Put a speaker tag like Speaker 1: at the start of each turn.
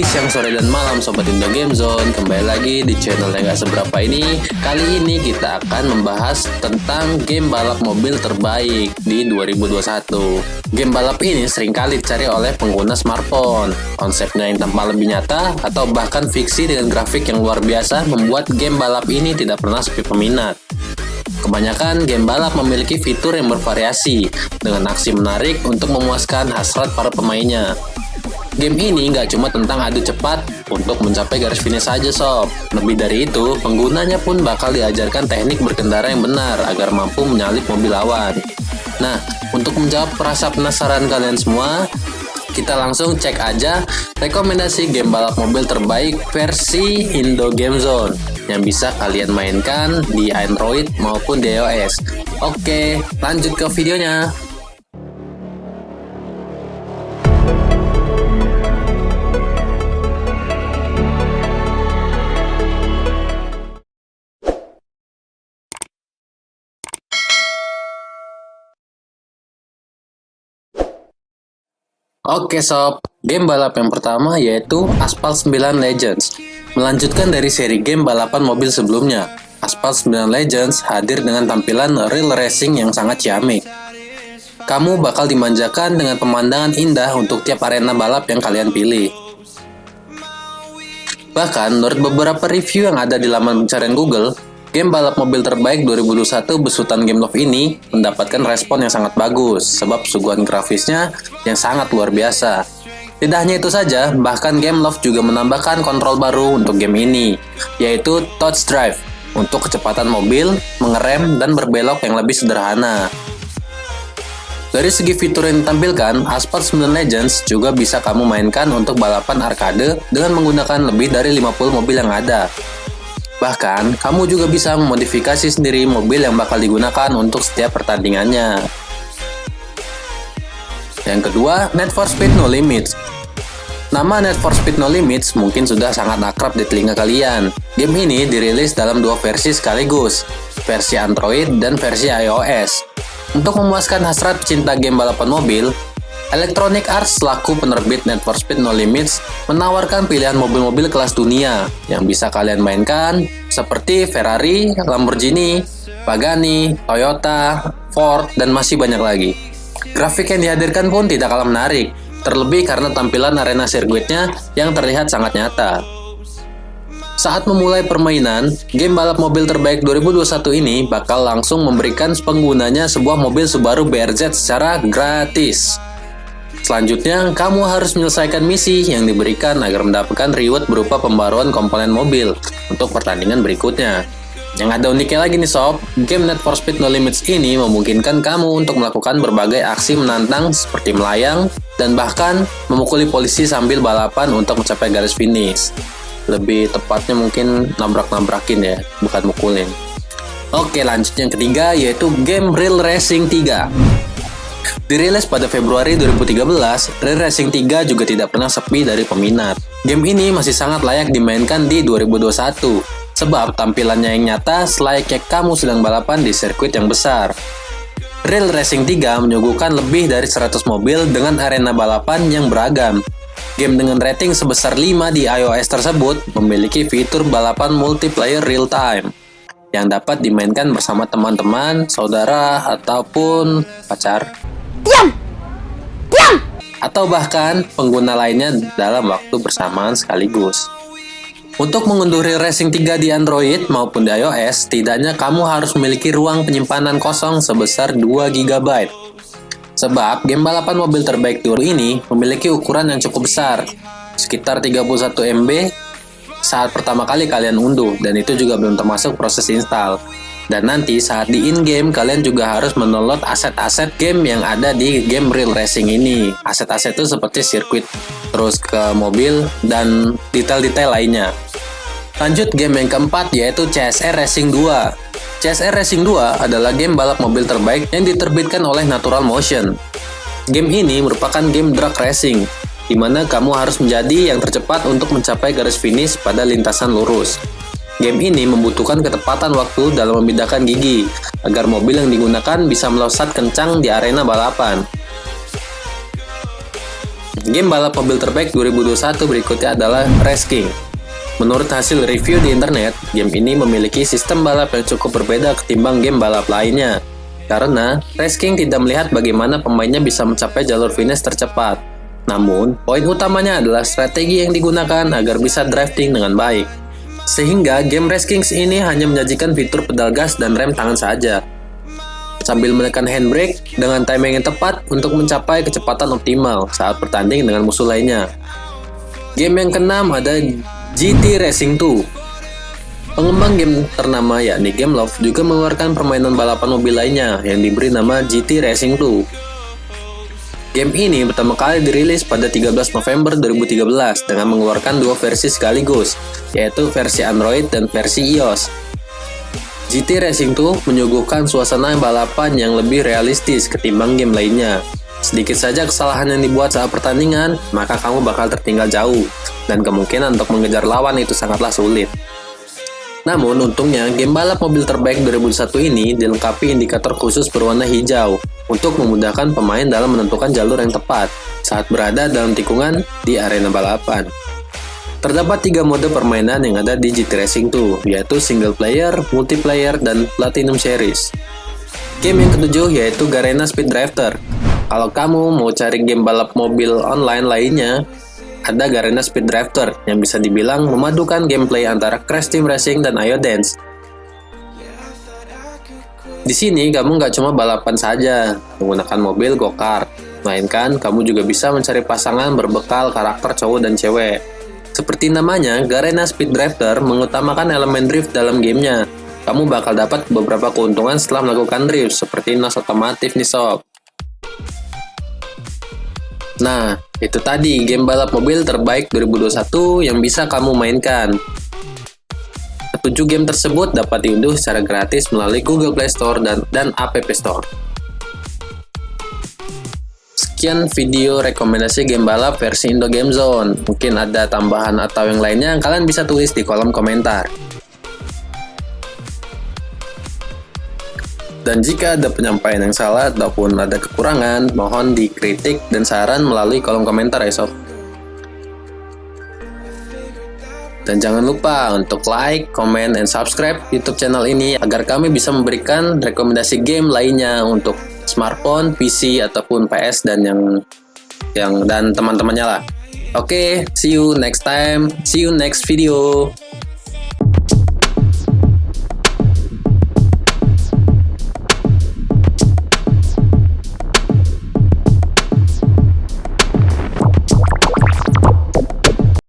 Speaker 1: pagi, siang, sore, dan malam Sobat Indo Game Zone. Kembali lagi di channel yang gak seberapa ini. Kali ini kita akan membahas tentang game balap mobil terbaik di 2021. Game balap ini seringkali dicari oleh pengguna smartphone. Konsepnya yang tampak lebih nyata atau bahkan fiksi dengan grafik yang luar biasa membuat game balap ini tidak pernah sepi peminat. Kebanyakan game balap memiliki fitur yang bervariasi dengan aksi menarik untuk memuaskan hasrat para pemainnya. Game ini nggak cuma tentang adu cepat untuk mencapai garis finish saja sob. Lebih dari itu, penggunanya pun bakal diajarkan teknik berkendara yang benar agar mampu menyalip mobil lawan. Nah, untuk menjawab rasa penasaran kalian semua, kita langsung cek aja rekomendasi game balap mobil terbaik versi Indo Game Zone yang bisa kalian mainkan di Android maupun di iOS. Oke, lanjut ke videonya. Oke sob, game balap yang pertama yaitu Asphalt 9 Legends. Melanjutkan dari seri game balapan mobil sebelumnya, Asphalt 9 Legends hadir dengan tampilan real racing yang sangat ciamik. Kamu bakal dimanjakan dengan pemandangan indah untuk tiap arena balap yang kalian pilih. Bahkan, menurut beberapa review yang ada di laman pencarian Google, game balap mobil terbaik 2021 besutan Gameloft ini mendapatkan respon yang sangat bagus sebab suguhan grafisnya yang sangat luar biasa. Tidak hanya itu saja, bahkan Gameloft juga menambahkan kontrol baru untuk game ini, yaitu Touch Drive untuk kecepatan mobil, mengerem, dan berbelok yang lebih sederhana. Dari segi fitur yang ditampilkan, Asphalt 9 Legends juga bisa kamu mainkan untuk balapan arcade dengan menggunakan lebih dari 50 mobil yang ada. Bahkan, kamu juga bisa memodifikasi sendiri mobil yang bakal digunakan untuk setiap pertandingannya. Yang kedua, Need for Speed No Limits. Nama Need for Speed No Limits mungkin sudah sangat akrab di telinga kalian. Game ini dirilis dalam dua versi sekaligus, versi Android dan versi iOS. Untuk memuaskan hasrat pecinta game balapan mobil, Electronic Arts selaku penerbit Need for Speed No Limits menawarkan pilihan mobil-mobil kelas dunia yang bisa kalian mainkan seperti Ferrari, Lamborghini, Pagani, Toyota, Ford, dan masih banyak lagi. Grafik yang dihadirkan pun tidak kalah menarik, terlebih karena tampilan arena sirkuitnya yang terlihat sangat nyata. Saat memulai permainan, game balap mobil terbaik 2021 ini bakal langsung memberikan penggunanya sebuah mobil Subaru BRZ secara gratis. Selanjutnya, kamu harus menyelesaikan misi yang diberikan agar mendapatkan reward berupa pembaruan komponen mobil untuk pertandingan berikutnya. Yang ada uniknya lagi nih sob, game Need for Speed No Limits ini memungkinkan kamu untuk melakukan berbagai aksi menantang seperti melayang dan bahkan memukuli polisi sambil balapan untuk mencapai garis finish. Lebih tepatnya mungkin nabrak-nabrakin ya, bukan mukulin. Oke, lanjut yang ketiga yaitu game Real Racing 3. Dirilis pada Februari 2013, Real Racing 3 juga tidak pernah sepi dari peminat. Game ini masih sangat layak dimainkan di 2021, sebab tampilannya yang nyata selayaknya kamu sedang balapan di sirkuit yang besar. Real Racing 3 menyuguhkan lebih dari 100 mobil dengan arena balapan yang beragam. Game dengan rating sebesar 5 di iOS tersebut memiliki fitur balapan multiplayer real time yang dapat dimainkan bersama teman-teman, saudara, ataupun pacar. Atau bahkan pengguna lainnya dalam waktu bersamaan sekaligus. Untuk mengunduh Real Racing 3 di Android maupun di iOS, setidaknya kamu harus memiliki ruang penyimpanan kosong sebesar 2 GB. Sebab game balapan mobil terbaik tour ini memiliki ukuran yang cukup besar, sekitar 31 MB saat pertama kali kalian unduh, dan itu juga belum termasuk proses install. Dan nanti saat di in-game, kalian juga harus mendownload aset-aset game yang ada di game Real Racing ini. Aset-aset itu seperti sirkuit, terus ke mobil, dan detail-detail lainnya. Lanjut game yang keempat yaitu CSR Racing 2. CSR Racing 2 adalah game balap mobil terbaik yang diterbitkan oleh Natural Motion. Game ini merupakan game drag racing, di mana kamu harus menjadi yang tercepat untuk mencapai garis finish pada lintasan lurus. Game ini membutuhkan ketepatan waktu dalam memindahkan gigi, agar mobil yang digunakan bisa melesat kencang di arena balapan. Game balap mobil terbaik 2021 berikutnya adalah Race King. Menurut hasil review di internet, game ini memiliki sistem balap yang cukup berbeda ketimbang game balap lainnya. Karena Race King tidak melihat bagaimana pemainnya bisa mencapai jalur finish tercepat. Namun, poin utamanya adalah strategi yang digunakan agar bisa drifting dengan baik. Sehingga game Race Kings ini hanya menyajikan fitur pedal gas dan rem tangan saja, sambil menekan handbrake dengan timing yang tepat untuk mencapai kecepatan optimal saat bertanding dengan musuh lainnya. Game yang keenam ada GT Racing 2. Pengembang game ternama yakni Gameloft juga mengeluarkan permainan balapan mobil lainnya yang diberi nama GT Racing 2. Game ini pertama kali dirilis pada 13 November 2013 dengan mengeluarkan dua versi sekaligus, yaitu versi Android dan versi iOS. GT Racing 2 menyuguhkan suasana balapan yang lebih realistis ketimbang game lainnya. Sedikit saja kesalahan yang dibuat saat pertandingan, maka kamu bakal tertinggal jauh, dan kemungkinan untuk mengejar lawan itu sangatlah sulit. Namun, untungnya game balap mobil terbaik 2001 ini dilengkapi indikator khusus berwarna hijau untuk memudahkan pemain dalam menentukan jalur yang tepat saat berada dalam tikungan di arena balapan. Terdapat 3 mode permainan yang ada di GT Racing 2, yaitu single player, multiplayer, dan Platinum Series. Game yang ketujuh yaitu Garena Speed Drifter. Kalau kamu mau cari game balap mobil online lainnya, ada Garena Speed Drifter yang bisa dibilang memadukan gameplay antara Crash Team Racing dan IoDance. Di sini kamu nggak cuma balapan saja menggunakan mobil go-kart, melainkan kamu juga bisa mencari pasangan berbekal karakter cowok dan cewek. Seperti namanya, Garena Speed Drifter mengutamakan elemen drift dalam gamenya. Kamu bakal dapat beberapa keuntungan setelah melakukan drift, seperti NOS otomatis nih sob. Nah, itu tadi game balap mobil terbaik 2021 yang bisa kamu mainkan. 7 game tersebut dapat diunduh secara gratis melalui Google Play Store dan App Store. Sekian video rekomendasi game balap versi Indo Game Zone. Mungkin ada tambahan atau yang lainnya, kalian bisa tulis di kolom komentar. Dan jika ada penyampaian yang salah ataupun ada kekurangan, mohon dikritik dan saran melalui kolom komentar ya sob. Dan jangan lupa untuk like, comment, dan subscribe YouTube channel ini agar kami bisa memberikan rekomendasi game lainnya untuk smartphone, PC, ataupun PS dan dan teman-temannya lah. Oke, see you next time. See you next video.